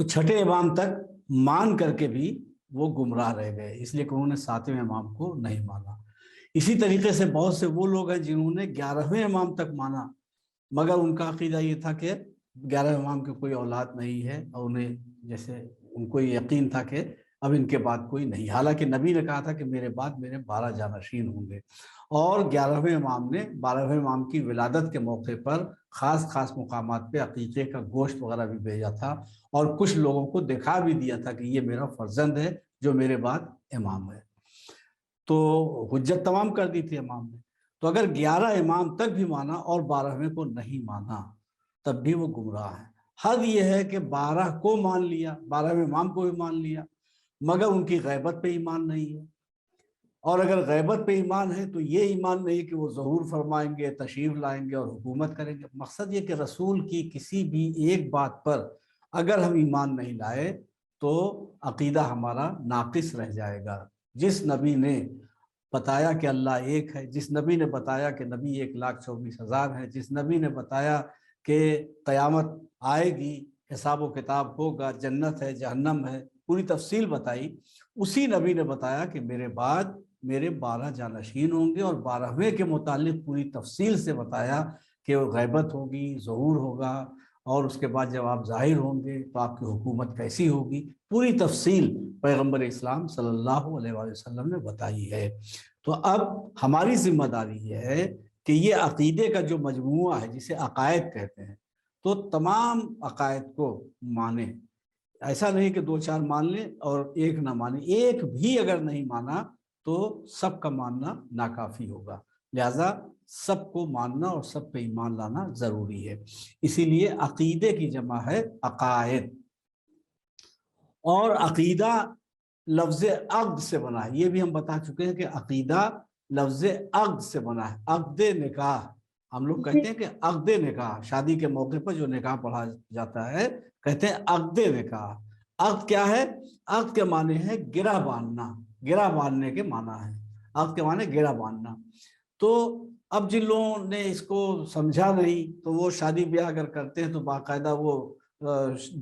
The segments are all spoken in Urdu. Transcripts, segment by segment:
تو چھٹے امام تک مان کر کے بھی وہ گمراہ رہ گئے، اس لیے کہ انہوں نے ساتویں امام کو نہیں مانا۔ اسی طریقے سے بہت سے وہ لوگ ہیں جنہوں نے 11ویں امام تک مانا، مگر ان کا عقیدہ یہ تھا کہ 11ویں امام کی کوئی اولاد نہیں ہے، اور انہیں جیسے ان کو یہ یقین تھا کہ اب ان کے بعد کوئی نہیں، حالانکہ نبی نے کہا تھا کہ میرے بعد میرے 12 جانشین ہوں گے، اور 11ویں امام نے 12ویں امام کی ولادت کے موقع پر خاص مقامات پہ عقیقے کا گوشت وغیرہ بھی بھیجا تھا، اور کچھ لوگوں کو دکھا بھی دیا تھا کہ یہ میرا فرزند ہے جو میرے بعد امام ہے، تو حجت تمام کر دی تھی امام نے۔ تو اگر 11 امام تک بھی مانا اور 12ویں کو نہیں مانا تب بھی وہ گمراہ ہے۔ حد یہ ہے کہ 12 کو مان لیا، 12ویں امام کو بھی مان لیا، مگر ان کی غیبت پہ ایمان نہیں ہے، اور اگر غیبت پہ ایمان ہے تو یہ ایمان نہیں کہ وہ ظہور فرمائیں گے، تشریف لائیں گے اور حکومت کریں گے۔ مقصد یہ کہ رسول کی کسی بھی ایک بات پر اگر ہم ایمان نہیں لائے تو عقیدہ ہمارا ناقص رہ جائے گا۔ جس نبی نے بتایا کہ اللہ ایک ہے، جس نبی نے بتایا کہ نبی 1,24,000 ہے، جس نبی نے بتایا کہ قیامت آئے گی، حساب و کتاب ہوگا، جنت ہے جہنم ہے، پوری تفصیل بتائی، اسی نبی نے بتایا کہ میرے بعد میرے 12 جانشین ہوں گے، اور 12ویں کے متعلق پوری تفصیل سے بتایا کہ وہ غیبت ہوگی، ظہور ہوگا، اور اس کے بعد جب آپ ظاہر ہوں گے تو آپ کی حکومت کیسی ہوگی، پوری تفصیل پیغمبر اسلام صلی اللہ علیہ وآلہ وسلم نے بتائی ہے۔ تو اب ہماری ذمہ داری یہ ہے کہ یہ عقیدے کا جو مجموعہ ہے جسے عقائد کہتے ہیں، تو تمام عقائد کو مانیں، ایسا نہیں کہ 2-4 مان لیں اور ایک نہ مانیں، ایک بھی اگر نہیں مانا تو سب کا ماننا ناکافی ہوگا، لہذا سب کو ماننا اور سب پہ ایمان لانا ضروری ہے۔ اسی لیے عقیدے کی جمع ہے عقائد، اور عقیدہ لفظ عقد سے بنا ہے، یہ بھی ہم بتا چکے ہیں کہ عقیدہ لفظ عقد سے بنا ہے، عقد نکاح، ہم لوگ کہتے ہیں کہ عقد نکاح، شادی کے موقع پر جو نکاح پڑھا جاتا ہے کہتے ہیں عقد نکاح۔ عقد کیا ہے؟ عقد کے معنی ہے گرہ باندھنا، گرہ باندھنے کے معنی ہے، عقد کے معنی گرہ باندھنا۔ تو اب جن لوگوں نے اس کو سمجھا نہیں تو وہ شادی بیاہ اگر کرتے ہیں تو باقاعدہ وہ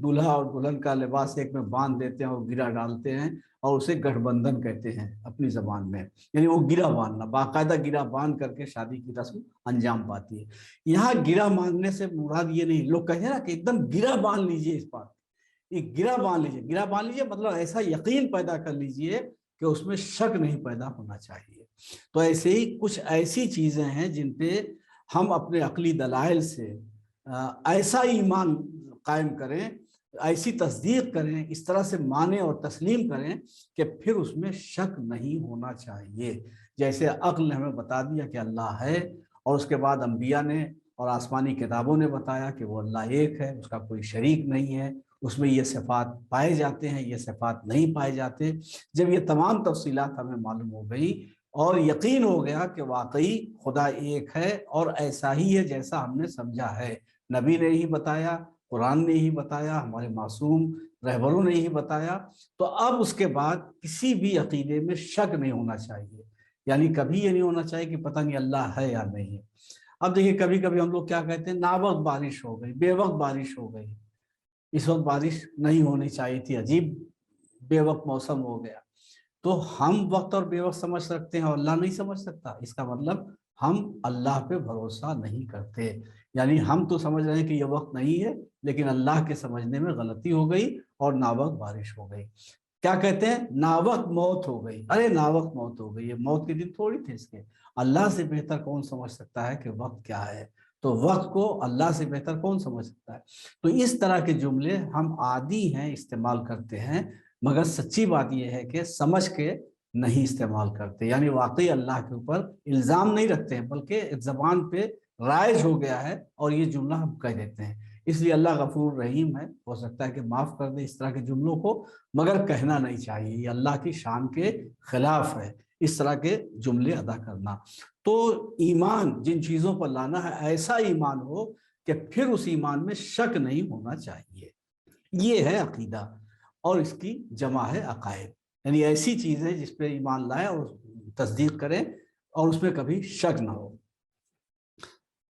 دولہا اور دلہن کا لباس ایک میں باندھ دیتے ہیں اور گرہ ڈالتے ہیں، اور اسے گٹھ بندھن کہتے ہیں اپنی زبان میں، یعنی وہ گرہ باندھنا، باقاعدہ گرہ باندھ کر کے شادی کی رسم انجام پاتی ہے۔ یہاں گرہ باندھنے سے مراد یہ نہیں، لوگ کہتے ہیں نا کہ ایک دم گرہ باندھ لیجئے، اس بات ایک گرہ باندھ لیجئے، گرہ باندھ لیجئے مطلب ایسا یقین پیدا کر لیجئے کہ اس میں شک نہیں پیدا ہونا چاہیے۔ تو ایسے ہی کچھ ایسی چیزیں ہیں جن پہ ہم اپنے عقلی دلائل سے ایسا ایمان قائم کریں، ایسی تصدیق کریں، اس طرح سے مانیں اور تسلیم کریں کہ پھر اس میں شک نہیں ہونا چاہیے۔ جیسے عقل نے ہمیں بتا دیا کہ اللہ ہے، اور اس کے بعد انبیاء نے اور آسمانی کتابوں نے بتایا کہ وہ اللہ ایک ہے، اس کا کوئی شریک نہیں ہے، اس میں یہ صفات پائے جاتے ہیں، یہ صفات نہیں پائے جاتے۔ جب یہ تمام تفصیلات ہمیں معلوم ہو گئی اور یقین ہو گیا کہ واقعی خدا ایک ہے اور ایسا ہی ہے جیسا ہم نے سمجھا ہے، نبی نے ہی بتایا، قرآن نے ہی بتایا، ہمارے معصوم رہبروں نے ہی بتایا، تو اب اس کے بعد کسی بھی عقیدے میں شک نہیں ہونا چاہیے، یعنی کبھی یہ نہیں ہونا چاہیے کہ پتہ نہیں اللہ ہے یا نہیں ہے۔ اب دیکھیے کبھی کبھی ہم لوگ کیا کہتے ہیں، ناوقت بارش ہو گئی، بے وقت بارش ہو گئی، اس وقت بارش نہیں ہونی چاہیے تھی، عجیب بے وقت موسم ہو گیا، تو ہم وقت اور بے وقت سمجھ سکتے ہیں اور اللہ نہیں سمجھ سکتا، اس کا مطلب ہم اللہ پہ بھروسہ نہیں کرتے، یعنی ہم تو سمجھ رہے ہیں کہ یہ وقت نہیں ہے، لیکن اللہ کے سمجھنے میں غلطی ہو گئی اور ناوقت بارش ہو گئی۔ کیا کہتے ہیں؟ ناوقت موت ہو گئی، ارے ناوقت موت ہو گئی، یہ موت کے دن تھوڑی تھے اس کے، اللہ سے بہتر کون سمجھ سکتا ہے کہ وقت کیا ہے، تو وقت کو اللہ سے بہتر کون سمجھ سکتا ہے۔ تو اس طرح کے جملے ہم عادی ہیں استعمال کرتے ہیں، مگر سچی بات یہ ہے کہ سمجھ کے نہیں استعمال کرتے، یعنی واقعی اللہ کے اوپر الزام نہیں رکھتے ہیں، بلکہ زبان پہ رائج ہو گیا ہے اور یہ جملہ ہم کہہ دیتے ہیں، اس لیے اللہ غفور رحیم ہے، ہو سکتا ہے کہ معاف کر دے اس طرح کے جملوں کو، مگر کہنا نہیں چاہیے، یہ اللہ کی شان کے خلاف ہے اس طرح کے جملے ادا کرنا۔ تو ایمان جن چیزوں پر لانا ہے ایسا ایمان ہو کہ پھر اس ایمان میں شک نہیں ہونا چاہیے، یہ ہے عقیدہ، اور اس کی جمع ہے عقائد، یعنی ایسی چیز ہے جس پہ ایمان لائے اور تصدیق کریں اور اس میں کبھی شک نہ ہو۔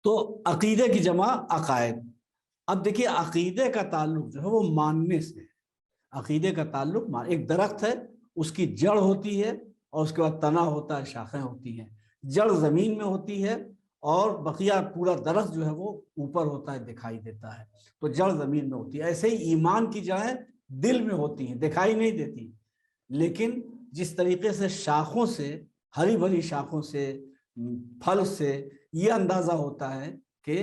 تو عقیدے کی جمع عقائد۔ اب دیکھیے عقیدے کا تعلق جو ہے وہ ماننے سے، عقیدے کا تعلق ایک درخت ہے، اس کی جڑ ہوتی ہے اور اس کے بعد تنا ہوتا ہے، شاخیں ہوتی ہیں. جڑ زمین میں ہوتی ہے اور بقیہ پورا درخت جو ہے وہ اوپر ہوتا ہے، دکھائی دیتا ہے. تو جڑ زمین میں ہوتی ہے. ایسے ہی ایمان کی جڑیں دل میں ہوتی ہیں، دکھائی نہیں دیتی، لیکن جس طریقے سے شاخوں سے، ہری بھری شاخوں سے، پھل سے یہ اندازہ ہوتا ہے کہ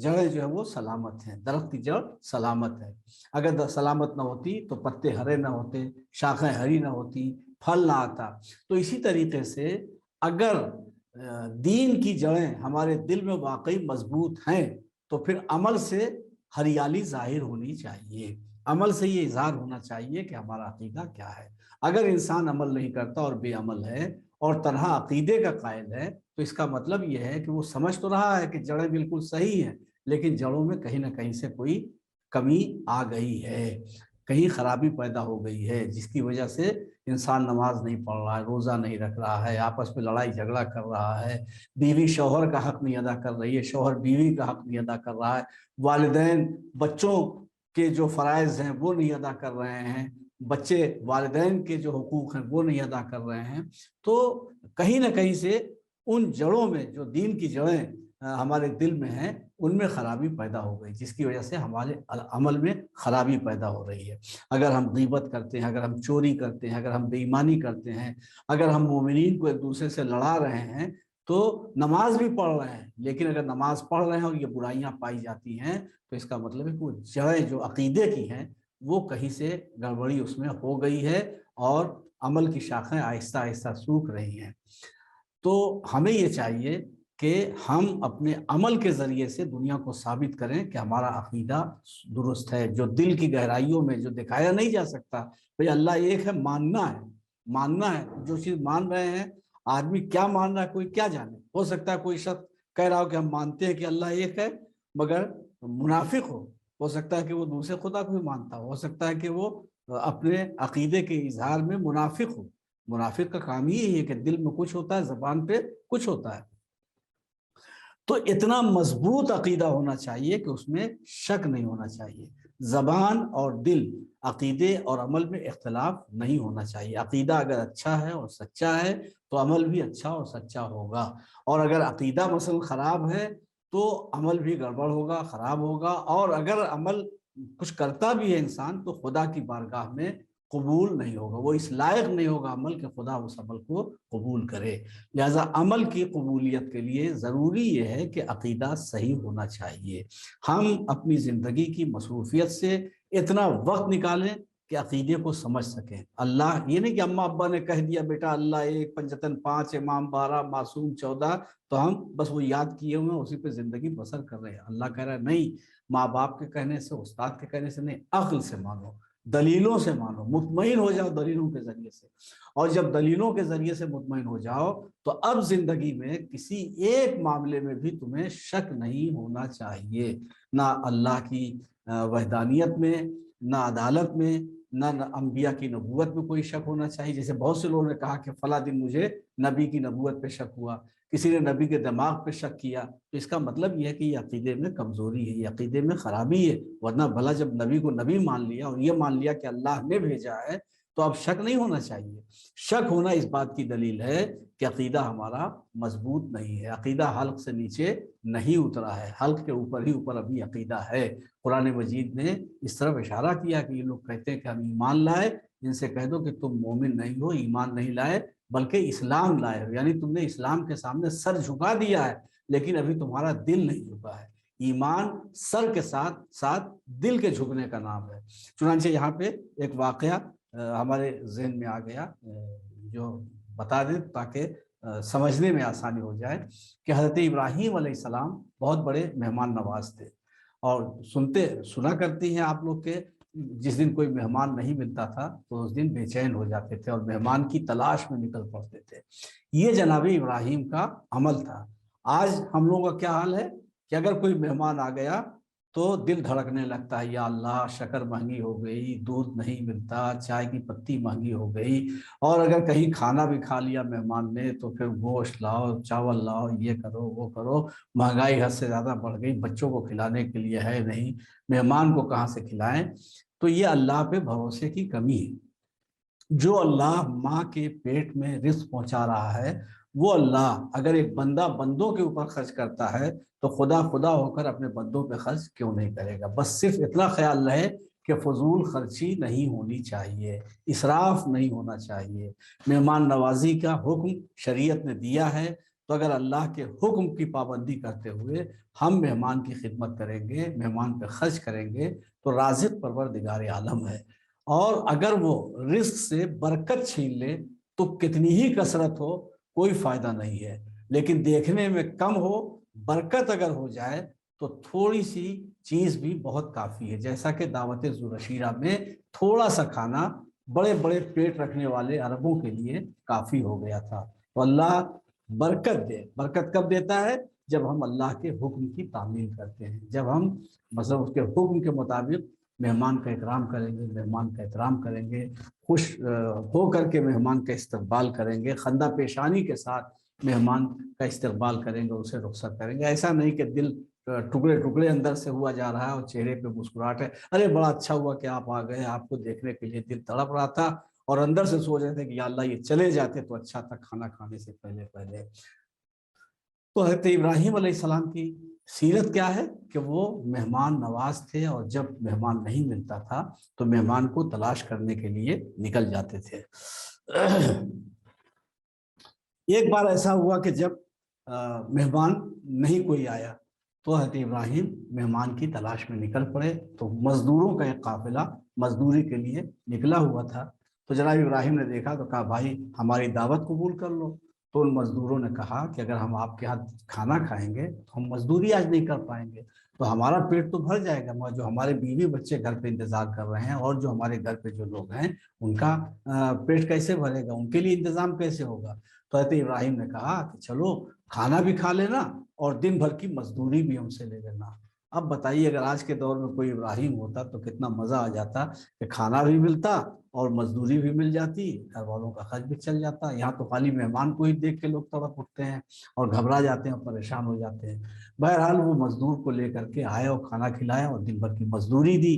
جڑیں جو ہے وہ سلامت ہیں، درخت کی جڑ سلامت ہے. اگر سلامت نہ ہوتی تو پتے ہرے نہ ہوتے، شاخیں ہری نہ ہوتی، پھل نہ آتا. تو اسی طریقے سے اگر دین کی جڑیں ہمارے دل میں واقعی مضبوط ہیں تو پھر عمل سے ہریالی ظاہر ہونی چاہیے، عمل سے یہ اظہار ہونا چاہیے کہ ہمارا عقیدہ کیا ہے. اگر انسان عمل نہیں کرتا اور بے عمل ہے اور تنہا عقیدے کا قائل ہے تو اس کا مطلب یہ ہے کہ وہ سمجھ تو رہا ہے کہ جڑیں بالکل صحیح ہیں، لیکن جڑوں میں کہیں نہ کہیں سے کوئی کمی آ گئی ہے، کہیں خرابی پیدا ہو گئی ہے، جس کی وجہ سے انسان نماز نہیں پڑھ رہا ہے، روزہ نہیں رکھ رہا ہے، آپس میں لڑائی جھگڑا کر رہا ہے، بیوی شوہر کا حق نہیں ادا کر رہی ہے، شوہر بیوی کا حق نہیں ادا کر رہا ہے، والدین بچوں کے جو فرائض ہیں وہ نہیں ادا کر رہے ہیں، بچے والدین کے جو حقوق ہیں وہ نہیں ادا کر رہے ہیں. تو کہیں نہ کہیں سے ان جڑوں میں، جو دین کی جڑیں ہمارے دل میں ہیں، ان میں خرابی پیدا ہو گئی، جس کی وجہ سے ہمارے عمل میں خرابی پیدا ہو رہی ہے. اگر ہم غیبت کرتے ہیں، اگر ہم چوری کرتے ہیں، اگر ہم بے ایمانی کرتے ہیں، اگر ہم مومنین کو ایک دوسرے سے لڑا رہے ہیں، تو نماز بھی پڑھ رہے ہیں، لیکن اگر نماز پڑھ رہے ہیں اور یہ برائیاں پائی جاتی ہیں تو اس کا مطلب ہے کہ وہ جڑیں جو عقیدے کی ہیں وہ کہیں سے گڑبڑی اس میں ہو گئی ہے اور عمل کی شاخیں آہستہ آہستہ سوکھ رہی ہیں. تو ہمیں یہ چاہیے کہ ہم اپنے عمل کے ذریعے سے دنیا کو ثابت کریں کہ ہمارا عقیدہ درست ہے، جو دل کی گہرائیوں میں جو دکھایا نہیں جا سکتا. بھئی اللہ ایک ہے، ماننا ہے، ماننا ہے. جو چیز مان رہے ہیں، آدمی کیا مان رہا ہے کوئی کیا جانے. ہو سکتا ہے کوئی شخص کہہ رہا ہو کہ ہم مانتے ہیں کہ اللہ ایک ہے مگر منافق ہو سکتا ہے کہ وہ دوسرے خدا کو بھی مانتا ہو سکتا ہے کہ وہ اپنے عقیدے کے اظہار میں منافق ہو. منافق کا کام ہی ہے کہ دل میں کچھ ہوتا ہے، زبان پہ کچھ ہوتا ہے. تو اتنا مضبوط عقیدہ ہونا چاہیے کہ اس میں شک نہیں ہونا چاہیے. زبان اور دل، عقیدے اور عمل میں اختلاف نہیں ہونا چاہیے. عقیدہ اگر اچھا ہے اور سچا ہے تو عمل بھی اچھا اور سچا ہوگا، اور اگر عقیدہ مثلا خراب ہے تو عمل بھی گڑبڑ ہوگا، خراب ہوگا. اور اگر عمل کچھ کرتا بھی ہے انسان تو خدا کی بارگاہ میں قبول نہیں ہوگا، وہ اس لائق نہیں ہوگا عمل کہ خدا اس عمل کو قبول کرے. لہذا عمل کی قبولیت کے لیے ضروری یہ ہے کہ عقیدہ صحیح ہونا چاہیے. ہم اپنی زندگی کی مصروفیت سے اتنا وقت نکالیں کہ عقیدے کو سمجھ سکیں. اللہ یہ نہیں کہ اماں ابا نے کہہ دیا بیٹا اللہ ایک، پنجتن 5، امام 12، معصوم 14، تو ہم بس وہ یاد کیے ہوئے اسی پہ زندگی بسر کر رہے ہیں. اللہ کہہ رہا ہے نہیں، ماں باپ کے کہنے سے، استاد کے کہنے سے نہیں، عقل سے مانو، دلیلوں سے مانو، مطمئن ہو جاؤ دلیلوں کے ذریعے سے. اور جب دلیلوں کے ذریعے سے مطمئن ہو جاؤ تو اب زندگی میں کسی ایک معاملے میں بھی تمہیں شک نہیں ہونا چاہیے، نہ اللہ کی وحدانیت میں، نہ عدالت میں، نہ انبیاء کی نبوت میں کوئی شک ہونا چاہیے. جیسے بہت سے لوگوں نے کہا کہ فلاں دن مجھے نبی کی نبوت پہ شک ہوا، کسی نے نبی کے دماغ پہ شک کیا، تو اس کا مطلب یہ ہے کہ یہ عقیدے میں کمزوری ہے، یہ عقیدے میں خرابی ہے. ورنہ بھلا جب نبی کو نبی مان لیا اور یہ مان لیا کہ اللہ نے بھیجا ہے تو اب شک نہیں ہونا چاہیے. شک ہونا اس بات کی دلیل ہے کہ عقیدہ ہمارا مضبوط نہیں ہے، عقیدہ حلق سے نیچے نہیں اترا ہے، حلق کے اوپر ہی اوپر ابھی عقیدہ ہے. قرآن مجید نے اس طرف اشارہ کیا کہ یہ لوگ کہتے ہیں کہ ہم ایمان لائے، ان سے کہہ دو کہ تم مومن نہیں ہو، ایمان نہیں لائے بلکہ اسلام لائے ہو، یعنی تم نے اسلام کے سامنے سر جھکا دیا ہے لیکن ابھی تمہارا دل نہیں جھکا ہے. ایمان سر کے ساتھ ساتھ دل کے جھکنے کا نام ہے. چنانچہ یہاں پہ ایک واقعہ ہمارے ذہن میں آ گیا جو بتا دیں تاکہ سمجھنے میں آسانی ہو جائے کہ حضرت ابراہیم علیہ السلام بہت بڑے مہمان نواز تھے، اور سنا کرتی ہیں آپ لوگ کہ جس دن کوئی مہمان نہیں ملتا تھا تو اس دن بے چین ہو جاتے تھے اور مہمان کی تلاش میں نکل پڑتے تھے. یہ جناب ابراہیم کا عمل تھا. آج ہم لوگوں کا کیا حال ہے کہ اگر کوئی مہمان آ گیا تو دل دھڑکنے لگتا ہے، یا اللہ شکر مہنگی ہو گئی، دودھ نہیں ملتا، چائے کی پتی مہنگی ہو گئی، اور اگر کہیں کھانا بھی کھا لیا مہمان نے تو پھر گوشت لاؤ، چاول لاؤ، یہ کرو وہ کرو، مہنگائی حد سے زیادہ بڑھ گئی، بچوں کو کھلانے کے لیے ہے نہیں، مہمان کو کہاں سے کھلائیں. تو یہ اللہ پہ بھروسے کی کمی ہے۔ جو اللہ ماں کے پیٹ میں رزق پہنچا رہا ہے، وہ اللہ اگر ایک بندہ بندوں کے اوپر خرچ کرتا ہے تو خدا ہو کر اپنے بندوں پہ خرچ کیوں نہیں کرے گا؟ بس صرف اتنا خیال رہے کہ فضول خرچی نہیں ہونی چاہیے، اسراف نہیں ہونا چاہیے۔ مہمان نوازی کا حکم شریعت نے دیا ہے، تو اگر اللہ کے حکم کی پابندی کرتے ہوئے ہم مہمان کی خدمت کریں گے، مہمان پہ خرچ کریں گے، تو رازق پروردگار عالم ہے، اور اگر وہ رزق سے برکت چھین لے تو کتنی ہی کثرت ہو کوئی فائدہ نہیں ہے، لیکن دیکھنے میں کم ہو، برکت اگر ہو جائے تو تھوڑی سی چیز بھی بہت کافی ہے۔ جیسا کہ دعوت ذوالعشیرہ میں تھوڑا سا کھانا بڑے بڑے پیٹ رکھنے والے عربوں کے لیے کافی ہو گیا تھا۔ تو اللہ برکت دے۔ برکت کب دیتا ہے؟ جب ہم اللہ کے حکم کی تعمیل کرتے ہیں، جب ہم مثلا اس کے حکم کے مطابق مہمان کا اکرام کریں گے، مہمان کا احترام کریں گے، خوش ہو کر کے مہمان کا استقبال کریں گے، خندہ پیشانی کے ساتھ مہمان کا استقبال کریں گے، اسے رخصت کریں گے۔ ایسا نہیں کہ دل ٹکڑے ٹکڑے اندر سے ہوا جا رہا ہے اور چہرے پہ مسکراہٹ ہے، ارے بڑا اچھا ہوا کہ آپ آ گئے، آپ کو دیکھنے کے لیے دل تڑپ رہا تھا، اور اندر سے سوچ رہے تھے کہ یا اللہ یہ چلے جاتے تو اچھا تھا کھانا کھانے سے پہلے۔ تو حضرت ابراہیم علیہ السلام کی سیرت کیا ہے کہ وہ مہمان نواز تھے، اور جب مہمان نہیں ملتا تھا تو مہمان کو تلاش کرنے کے لیے نکل جاتے تھے۔ ایک بار ایسا ہوا کہ جب مہمان نہیں کوئی آیا تو حضرت ابراہیم مہمان کی تلاش میں نکل پڑے، تو مزدوروں کا ایک قافلہ مزدوری کے لیے نکلا ہوا تھا، تو جناب ابراہیم نے دیکھا تو کہا بھائی ہماری دعوت قبول کر لو۔ تو ان مزدوروں نے کہا کہ اگر ہم آپ کے ہاتھ کھانا کھائیں گے تو ہم مزدوری آج نہیں کر پائیں گے، تو ہمارا پیٹ تو بھر جائے گا، مگر جو ہمارے بیوی بچے گھر پہ انتظار کر رہے ہیں اور جو ہمارے گھر پہ جو لوگ ہیں ان کا پیٹ کیسے بھرے گا، ان کے لیے انتظام کیسے ہوگا؟ تو حضرت ابراہیم نے کہا کہ چلو کھانا بھی کھا لینا اور دن بھر کی مزدوری بھی ہم سے لے لینا۔ اب بتائیے اگر آج کے دور میں کوئی ابراہیم ہوتا تو کتنا مزہ آ جاتا کہ کھانا بھی ملتا اور مزدوری بھی مل جاتی، گھر والوں کا خرچ بھی چل جاتا۔ یہاں تو خالی مہمان کو ہی دیکھ کے لوگ تڑپ اٹھتے ہیں اور گھبرا جاتے ہیں اور پریشان ہو جاتے ہیں۔ بہرحال وہ مزدور کو لے کر کے آئے اور کھانا کھلایا اور دن بھر کی مزدوری دی۔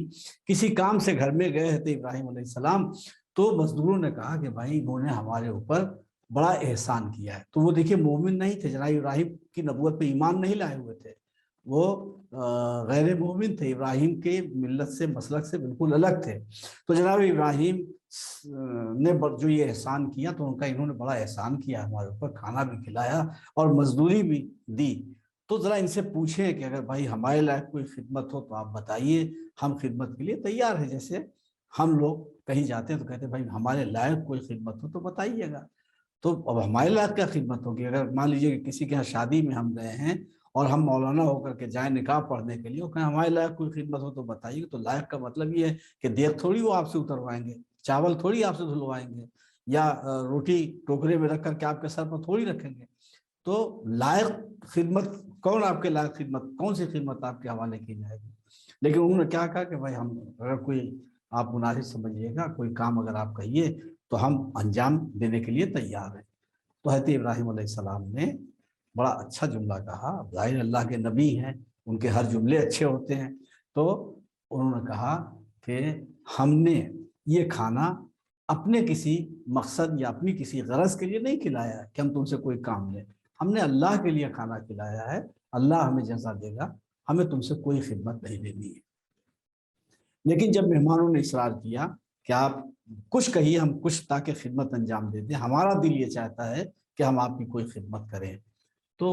کسی کام سے گھر میں گئے تھے ابراہیم علیہ السلام، تو مزدوروں نے کہا کہ بھائی انہوں نے ہمارے اوپر بڑا احسان کیا ہے۔ تو وہ دیکھیے مومن نہیں تھے، جناب ابراہیم کی نبوت پہ ایمان نہیں لائے ہوئے تھے، وہ غیر مومن تھے، ابراہیم کے ملت سے مسلک سے بالکل الگ تھے۔ تو جناب ابراہیم نے جو یہ احسان کیا تو ان کا انہوں نے بڑا احسان کیا ہمارے اوپر، کھانا بھی کھلایا اور مزدوری بھی دی۔ تو ذرا ان سے پوچھیں کہ اگر بھائی ہمارے لائق کوئی خدمت ہو تو آپ بتائیے، ہم خدمت کے لیے تیار ہیں۔ جیسے ہم لوگ کہیں جاتے ہیں تو کہتے ہیں بھائی ہمارے لائق کوئی خدمت ہو تو بتائیے گا۔ تو اب ہمارے لائق کیا خدمت ہوگی؟ اگر مان لیجیے کہ کسی کے یہاں شادی میں ہم گئے ہیں اور ہم مولانا ہو کر کے جائیں نکاح پڑھنے کے لیے، اور کہیں ہمارے لائق کوئی خدمت ہو تو بتائیے۔ تو لائق کا مطلب یہ ہے کہ دیگ تھوڑی وہ آپ سے اتروائیں گے، چاول تھوڑی آپ سے دھلوائیں گے، یا روٹی ٹوکرے میں رکھ کر کے آپ کے سر پر تھوڑی رکھیں گے۔ تو لائق خدمت کون؟ آپ کے لائق خدمت کون سی خدمت آپ کے حوالے کی جائے گی؟ لیکن انہوں نے کیا کہا کہ بھائی ہم اگر کوئی آپ مناسب سمجھیے گا، کوئی کام اگر آپ کہیے تو ہم انجام دینے کے لیے تیار ہیں۔ تو حضرت ابراہیم علیہ السلام نے بڑا اچھا جملہ کہا، ظاہر اللہ کے نبی ہیں، ان کے ہر جملے اچھے ہوتے ہیں۔ تو انہوں نے کہا کہ ہم نے یہ کھانا اپنے کسی مقصد یا اپنی کسی غرض کے لیے نہیں کھلایا ہے کہ ہم تم سے کوئی کام لیں، ہم نے اللہ کے لیے کھانا کھلایا ہے، اللہ ہمیں جزا دے گا، ہمیں تم سے کوئی خدمت نہیں لینی ہے۔ لیکن جب مہمانوں نے اصرار کیا کہ آپ کچھ کہیے، ہم کچھ تاکہ خدمت انجام دے دیں، ہمارا دل یہ چاہتا ہے کہ ہم آپ کی کوئی خدمت کریں، تو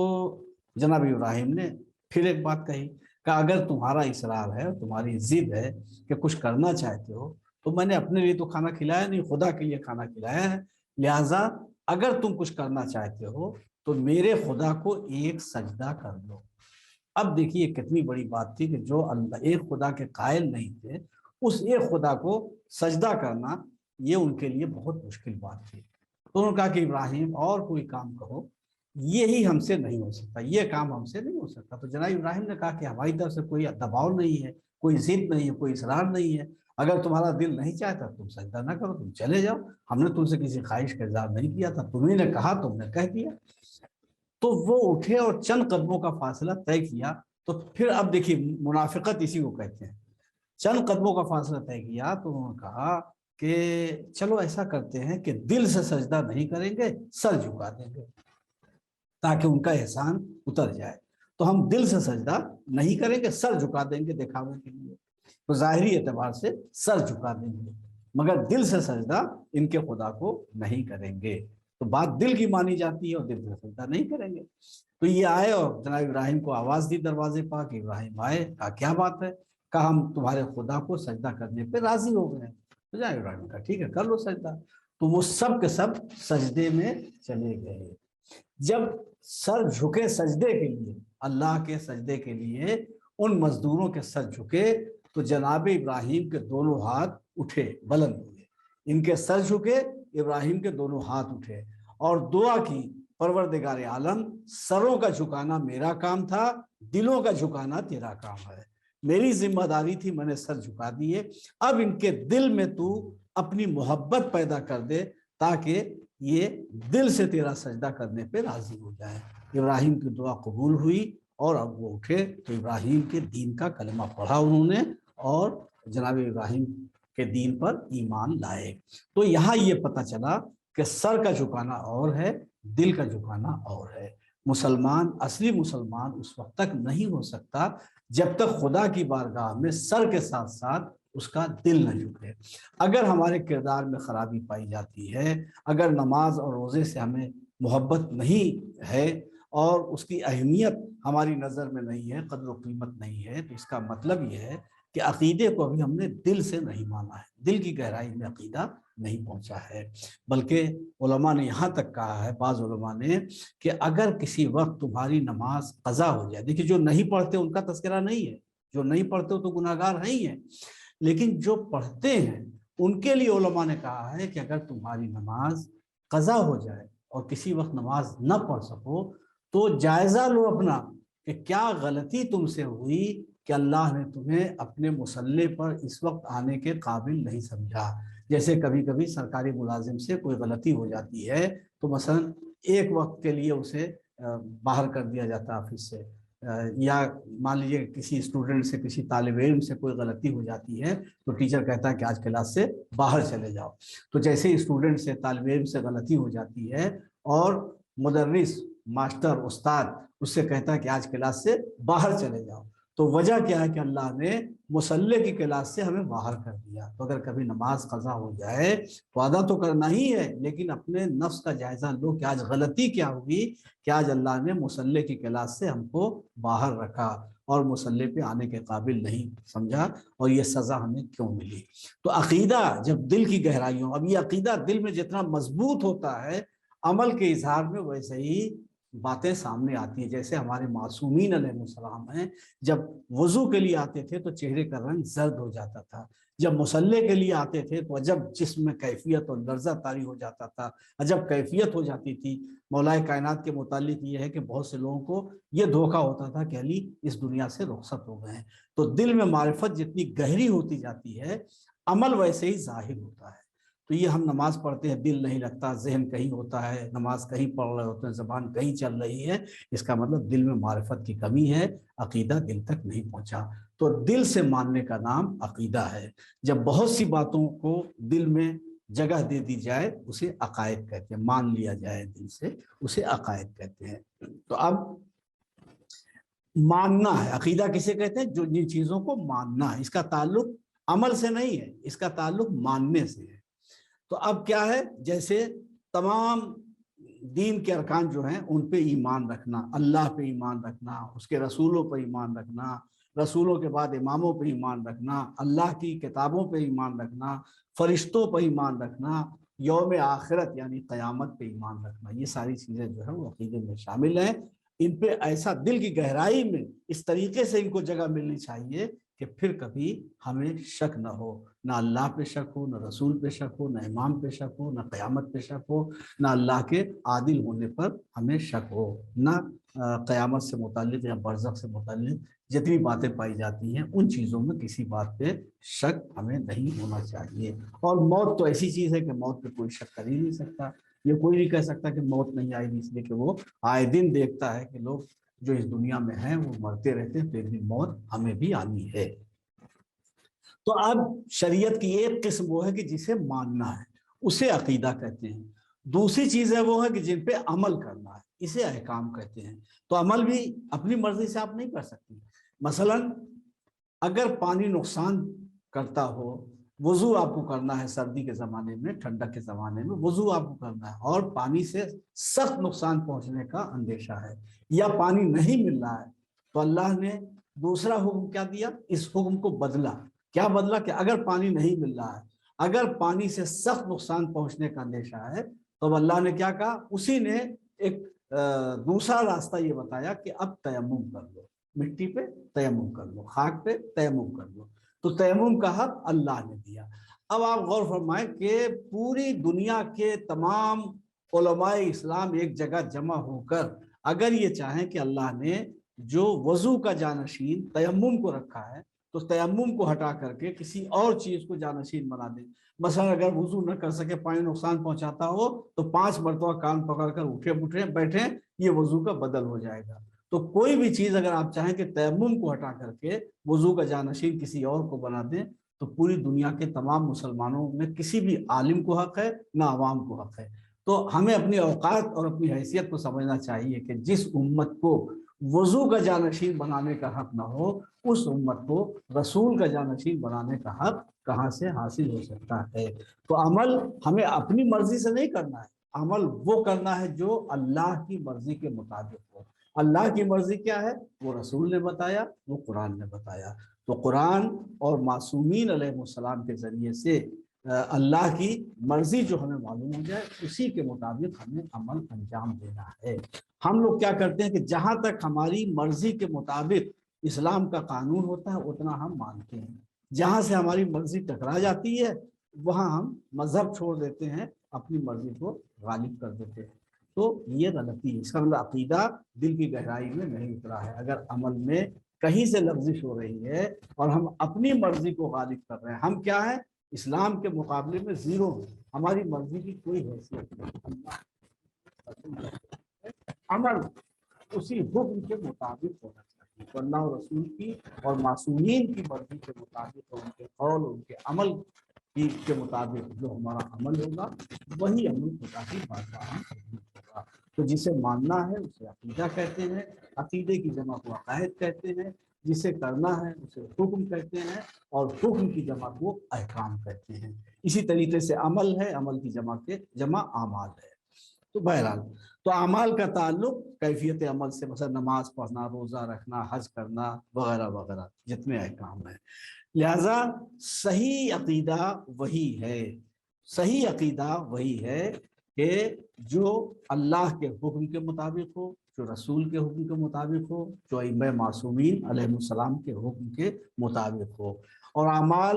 جناب ابراہیم نے پھر ایک بات کہی کہ اگر تمہارا اصرار ہے، تمہاری ضد ہے کہ کچھ کرنا چاہتے ہو، تو میں نے اپنے لیے تو کھانا کھلایا نہیں، خدا کے لیے کھانا کھلایا ہے، لہٰذا اگر تم کچھ کرنا چاہتے ہو تو میرے خدا کو ایک سجدہ کر دو۔ اب دیکھیے کتنی بڑی بات تھی کہ جو اللہ ایک خدا کے قائل نہیں تھے، اس ایک خدا کو سجدہ کرنا یہ ان کے لیے بہت مشکل بات تھی۔ تو انہوں نے کہا کہ ابراہیم اور کوئی کام کہو، یہی ہم سے نہیں ہو سکتا، یہ کام ہم سے نہیں ہو سکتا۔ تو جناب ابراہیم نے کہا کہ ہماری طرف سے کوئی دباؤ نہیں ہے، کوئی ضد نہیں ہے، کوئی اصرار نہیں ہے، اگر تمہارا دل نہیں چاہتا تم سجدہ نہ کرو، تم چلے جاؤ، ہم نے تم سے کسی خواہش کا اظہار نہیں کیا تھا، تمہیں نے کہا تم نے کہہ دیا۔ تو وہ اٹھے اور چند قدموں کا فاصلہ طے کیا۔ تو پھر اب دیکھیے منافقت اسی کو کہتے ہیں، چند قدموں کا فاصلہ طے کیا تو انہوں نے کہا کہ چلو ایسا کرتے ہیں کہ دل سے سجدہ نہیں کریں گے، سر جھکا دیں گے تاکہ ان کا احسان اتر جائے۔ تو ہم دل سے سجدہ نہیں کریں گے، سر جھکا دیں گے دکھاوے کے لیے، تو ظاہری اعتبار سے سر جھکا دیں گے، مگر دل سے سجدہ ان کے خدا کو نہیں کریں گے۔ تو بات دل کی مانی جاتی ہے اور دل سے سجدہ نہیں کریں گے۔ تو یہ آئے اور جناب ابراہیم کو آواز دی دروازے پا کہ ابراہیم آئے، کہا کیا بات ہے؟ کہا ہم تمہارے خدا کو سجدہ کرنے پہ راضی ہو گئے ہیں۔ تو جناب ابراہیم کہا ٹھیک ہے کر لو سجدہ۔ تو وہ سب کے سب سجدے میں چلے گئے۔ جب سر جھکے سجدے کے لیے، اللہ کے سجدے کے لیے ان مزدوروں کے سر جھکے تو جناب ابراہیم کے دونوں ہاتھ اٹھے، بلند ہوئے، ان کے سر جھکے، ابراہیم کے دونوں ہاتھ اٹھے اور دعا کی، پروردگار عالم سروں کا جھکانا میرا کام تھا، دلوں کا جھکانا تیرا کام ہے، میری ذمہ داری تھی، میں نے سر جھکا دیے، اب ان کے دل میں تو اپنی محبت پیدا کر دے تاکہ یہ دل سے تیرا سجدہ کرنے پہ راضی ہو جائے۔ ابراہیم کی دعا قبول ہوئی اور اب وہ اٹھے تو ابراہیم کے دین کا کلمہ پڑھا انہوں نے اور جناب ابراہیم کے دین پر ایمان لائے۔ تو یہاں یہ پتہ چلا کہ سر کا جھکانا اور ہے، دل کا جھکانا اور ہے۔ مسلمان، اصلی مسلمان اس وقت تک نہیں ہو سکتا جب تک خدا کی بارگاہ میں سر کے ساتھ ساتھ اس کا دل نہ جھکے۔ اگر ہمارے کردار میں خرابی پائی جاتی ہے، اگر نماز اور روزے سے ہمیں محبت نہیں ہے اور اس کی اہمیت ہماری نظر میں نہیں ہے، قدر و قیمت نہیں ہے، تو اس کا مطلب یہ ہے کہ عقیدے کو ابھی ہم نے دل سے نہیں مانا ہے، دل کی گہرائی میں عقیدہ نہیں پہنچا ہے۔ بلکہ علماء نے یہاں تک کہا ہے، بعض علماء نے، کہ اگر کسی وقت تمہاری نماز قضا ہو جائے، دیکھیے جو نہیں پڑھتے ان کا تذکرہ نہیں ہے، جو نہیں پڑھتے تو گناہ گار نہیں ہیں، لیکن جو پڑھتے ہیں ان کے لیے علماء نے کہا ہے کہ اگر تمہاری نماز قضا ہو جائے اور کسی وقت نماز نہ پڑھ سکو تو جائزہ لو اپنا کہ کیا غلطی تم سے ہوئی کہ اللہ نے تمہیں اپنے مصلی پر اس وقت آنے کے قابل نہیں سمجھا۔ جیسے کبھی کبھی سرکاری ملازم سے کوئی غلطی ہو جاتی ہے تو مثلا ایک وقت کے لیے اسے باہر کر دیا جاتا ہے آفس سے، یا مان لیجیے کسی اسٹوڈنٹ سے، کسی طالب علم سے کوئی غلطی ہو جاتی ہے تو ٹیچر کہتا ہے کہ آج کلاس سے باہر چلے جاؤ۔ تو جیسے اسٹوڈنٹ سے، طالب علم سے غلطی ہو جاتی ہے اور مدرس، ماسٹر، استاد اس سے کہتا ہے کہ آج کلاس سے باہر چلے جاؤ، تو وجہ کیا ہے کہ اللہ نے مصلی کی کلاس سے ہمیں باہر کر دیا۔ تو اگر کبھی نماز قضا ہو جائے تو ادا تو کرنا ہی ہے، لیکن اپنے نفس کا جائزہ لو کہ آج غلطی کیا ہوگی کہ آج اللہ نے مصلی کی کلاس سے ہم کو باہر رکھا اور مصلی پہ آنے کے قابل نہیں سمجھا، اور یہ سزا ہمیں کیوں ملی۔ تو عقیدہ جب دل کی گہرائیوں، اب یہ عقیدہ دل میں جتنا مضبوط ہوتا ہے عمل کے اظہار میں ویسے ہی باتیں سامنے آتی ہیں۔ جیسے ہمارے معصومین علیہ السلام ہیں، جب وضو کے لیے آتے تھے تو چہرے کا رنگ زرد ہو جاتا تھا، جب مصلی کے لیے آتے تھے تو عجب جسم میں کیفیت اور لرزہ طاری ہو جاتا تھا، عجب کیفیت ہو جاتی تھی۔ مولائے کائنات کے متعلق یہ ہے کہ بہت سے لوگوں کو یہ دھوکہ ہوتا تھا کہ علی اس دنیا سے رخصت ہو گئے ہیں۔ تو دل میں معرفت جتنی گہری ہوتی جاتی ہے عمل ویسے ہی ظاہر ہوتا ہے۔ تو یہ ہم نماز پڑھتے ہیں، دل نہیں لگتا، ذہن کہیں ہوتا ہے، نماز کہیں پڑھ رہے ہوتے ہیں، زبان کہیں چل رہی ہے، اس کا مطلب دل میں معرفت کی کمی ہے، عقیدہ دل تک نہیں پہنچا۔ تو دل سے ماننے کا نام عقیدہ ہے۔ جب بہت سی باتوں کو دل میں جگہ دے دی جائے اسے عقائد کہتے ہیں، مان لیا جائے دل سے اسے عقائد کہتے ہیں۔ تو اب ماننا ہے، عقیدہ کسے کہتے ہیں؟ جو جن چیزوں کو ماننا ہے، اس کا تعلق عمل سے نہیں ہے، اس کا تعلق ماننے سے ہے۔ تو اب کیا ہے؟ جیسے تمام دین کے ارکان جو ہیں ان پہ ایمان رکھنا، اللہ پہ ایمان رکھنا، اس کے رسولوں پہ ایمان رکھنا، رسولوں کے بعد اماموں پہ ایمان رکھنا، اللہ کی کتابوں پہ ایمان رکھنا، فرشتوں پہ ایمان رکھنا، یوم آخرت یعنی قیامت پہ ایمان رکھنا، یہ ساری چیزیں جو ہے وہ عقیدے میں شامل ہیں۔ ان پہ ایسا دل کی گہرائی میں اس طریقے سے ان کو جگہ ملنی چاہیے کہ پھر کبھی ہمیں شک نہ ہو، نہ اللہ پہ شک ہو، نہ رسول پہ شک ہو، نہ امام پہ شک ہو، نہ قیامت پہ شک ہو، نہ اللہ کے عادل ہونے پر ہمیں شک ہو، نہ قیامت سے متعلق یا برزخ سے متعلق جتنی باتیں پائی جاتی ہیں ان چیزوں میں کسی بات پہ شک ہمیں نہیں ہونا چاہیے۔ اور موت تو ایسی چیز ہے کہ موت پہ کوئی شک کر ہی نہیں سکتا، یہ کوئی نہیں کہہ سکتا کہ موت نہیں آئے گی، اس لیے کہ وہ آئے دن دیکھتا ہے کہ لوگ جو اس دنیا میں ہیں وہ مرتے رہتے ہیں، تو ایک دن موت ہمیں بھی آنی ہے۔ تو اب شریعت کی ایک قسم وہ ہے کہ جسے ماننا ہے، اسے عقیدہ کہتے ہیں. دوسری چیز ہے وہ ہے کہ جن پہ عمل کرنا ہے، اسے احکام کہتے ہیں. تو عمل بھی اپنی مرضی سے آپ نہیں کر سکتے. مثلا اگر پانی نقصان کرتا ہو، وضو آپ کو کرنا ہے سردی کے زمانے میں، ٹھنڈک کے زمانے میں وضو آپ کو کرنا ہے، اور پانی سے سخت نقصان پہنچنے کا اندیشہ ہے یا پانی نہیں مل رہا ہے، تو اللہ نے دوسرا حکم کیا دیا؟ اس حکم کو بدلا. کیا بدلا؟ کہ اگر پانی نہیں مل رہا ہے، اگر پانی سے سخت نقصان پہنچنے کا اندیشہ ہے، تو اللہ نے کیا کہا؟ اسی نے ایک دوسرا راستہ یہ بتایا کہ اب تیمم کر لو، مٹی پہ تیمم کر لو، خاک پہ تیمم کر لو. تو تیمم کا حق اللہ نے دیا. اب آپ غور فرمائیں کہ پوری دنیا کے تمام علماء اسلام ایک جگہ جمع ہو کر اگر یہ چاہیں کہ اللہ نے جو وضو کا جانشین تیمم کو رکھا ہے، تو تیمم کو ہٹا کر کے کسی اور چیز کو جانشین بنا دیں. مثلا اگر وضو نہ کر سکے، پانی نقصان پہنچاتا ہو، تو 5 مرتبہ کان پکڑ کر اٹھے بیٹھیں، یہ وضو کا بدل ہو جائے گا. تو کوئی بھی چیز اگر آپ چاہیں کہ تیمم کو ہٹا کر کے وضو کا جانشین کسی اور کو بنا دیں، تو پوری دنیا کے تمام مسلمانوں میں کسی بھی عالم کو حق ہے، نہ عوام کو حق ہے. تو ہمیں اپنی اوقات اور اپنی حیثیت کو سمجھنا چاہیے کہ جس امت کو وضو کا جانشین بنانے کا حق نہ ہو، اس امت کو رسول کا جانشین بنانے کا حق کہاں سے حاصل ہو سکتا ہے؟ تو عمل ہمیں اپنی مرضی سے نہیں کرنا ہے، عمل وہ کرنا ہے جو اللہ کی مرضی کے مطابق ہو. اللہ کی مرضی کیا ہے؟ وہ رسول نے بتایا، وہ قرآن نے بتایا. تو قرآن اور معصومین علیہ السلام کے ذریعے سے اللہ کی مرضی جو ہمیں معلوم ہو جائے، اسی کے مطابق ہمیں عمل انجام دینا ہے. ہم لوگ کیا کرتے ہیں کہ جہاں تک ہماری مرضی کے مطابق اسلام کا قانون ہوتا ہے اتنا ہم مانتے ہیں، جہاں سے ہماری مرضی ٹکرا جاتی ہے وہاں ہم مذہب چھوڑ دیتے ہیں، اپنی مرضی کو غالب کر دیتے ہیں. تو یہ غلطی ہے. اس کا مطلب عقیدہ دل کی گہرائی میں نہیں اترا ہے. اگر عمل میں کہیں سے لغزش ہو رہی ہے اور ہم اپنی مرضی کو غالب کر رہے ہیں، ہم کیا ہیں؟ اسلام کے مقابلے میں زیرو ہیں، ہماری مرضی کی کوئی حیثیت نہیں. عمل اسی حکم کے مطابق ہونا چاہیے. تو اللہ اور رسول کی اور معصومین کی مرضی کے مطابق، اور ان کے قول، ان کے عمل کے مطابق جو ہمارا عمل ہوگا، وہی عمل خدا کی بارگاہ میں ہوگا. تو جسے ماننا ہے اسے عقیدہ کہتے ہیں، عقیدے کی جمع کو عقائد کہتے ہیں، جسے کرنا ہے اسے حکم کہتے ہیں، اور حکم کی جمع کو احکام کہتے ہیں. اسی طریقے سے عمل ہے، عمل کی جمع اعمال ہے. تو بہرحال تو اعمال کا تعلق کیفیت عمل سے، مثلا نماز پڑھنا، روزہ رکھنا، حج کرنا وغیرہ وغیرہ جتنے احکام ہیں. لہذا صحیح عقیدہ وہی ہے، صحیح عقیدہ وہی ہے کہ جو اللہ کے حکم کے مطابق ہو، جو رسول کے حکم کے مطابق ہو، جو ائمہ معصومین علیہ السلام کے حکم کے مطابق ہو. اور اعمال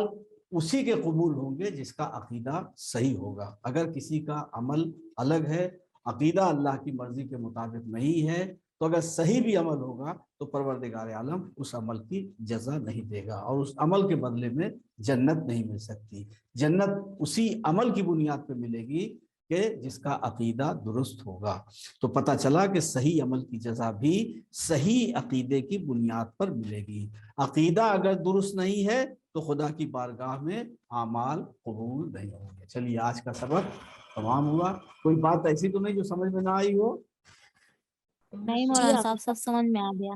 اسی کے قبول ہوں گے جس کا عقیدہ صحیح ہوگا. اگر کسی کا عمل الگ ہے، عقیدہ اللہ کی مرضی کے مطابق نہیں ہے، تو اگر صحیح بھی عمل ہوگا تو پروردگار عالم اس عمل کی جزا نہیں دے گا، اور اس عمل کے بدلے میں جنت نہیں مل سکتی. جنت اسی عمل کی بنیاد پہ ملے گی کہ جس کا عقیدہ درست ہوگا. تو پتہ چلا کہ صحیح عمل کی جزا بھی صحیح عقیدے کی بنیاد پر ملے گی. عقیدہ اگر درست نہیں ہے تو خدا کی بارگاہ میں اعمال قبول نہیں ہوں گے. چلیے آج کا سبق تمام ہوا. کوئی بات ایسی تو نہیں جو سمجھ میں نہ آئی ہو؟ نہیں مولانا صاحب، سب سمجھ میں آ گیا.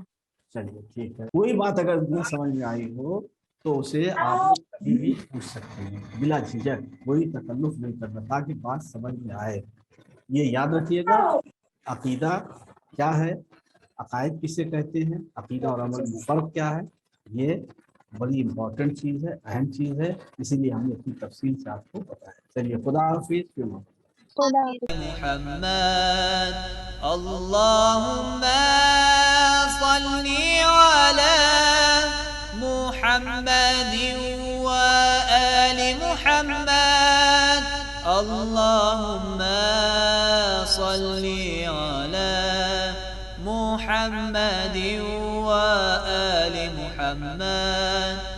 چلیے ٹھیک ہے. کوئی بات اگر نہ سمجھ میں آئی ہو تو اسے آپ کبھی بھی پوچھ سکتے ہیں بلا جھجک، کوئی تکلف نہیں کرنا، تاکہ بات سمجھ میں آئے. یہ یاد رکھیے گا عقیدہ کیا ہے، عقائد کسے کہتے ہیں، عقیدہ اور عمل میں فرق کیا ہے. یہ بڑی امپورٹنٹ چیز ہے، اہم چیز ہے، اسی لیے ہم نے اپنی تفصیل سے آپ کو بتایا. چلیے خدا حافظ. محمد اللهم صل على محمد وآل محمد اللهم صل على محمد وآل محمد